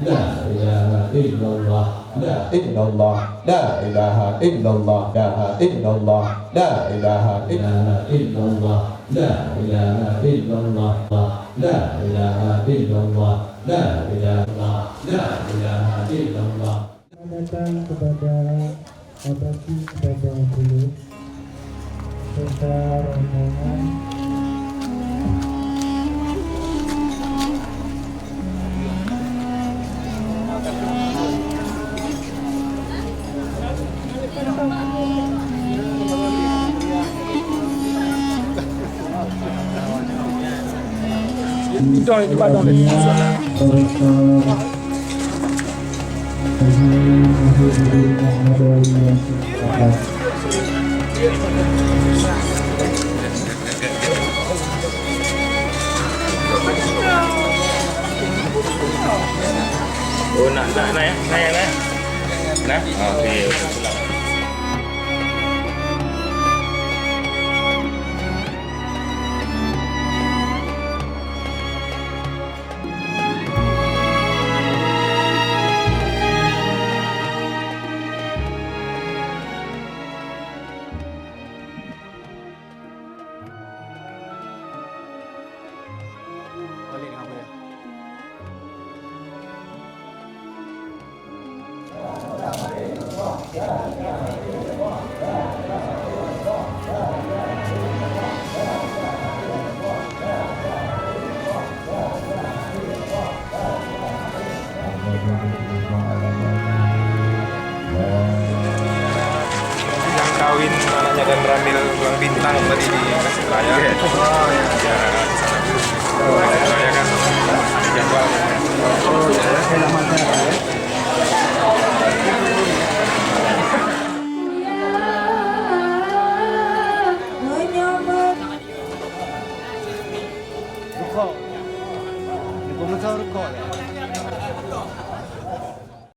لا إله إلا الله لا إلا الله لا إله إلا الله لا إلا الله لا إله إلا الله لا إله إلا الله لا إله إلا الله لا إله إلا الله لا إله إلا الله. Datang kepada abadi kepada bulu serta rombongan Oh nak ya, nak. Okey. Kawin anaknya dan Ramil Gelang Bintang tadi di Kasih Raya. Oh ya, ya di sana dulu. Kasih Raya kan ada jadwalnya. Oh ya, selamat ya. menyambut Ruko. Ibu Musa Ruko ya.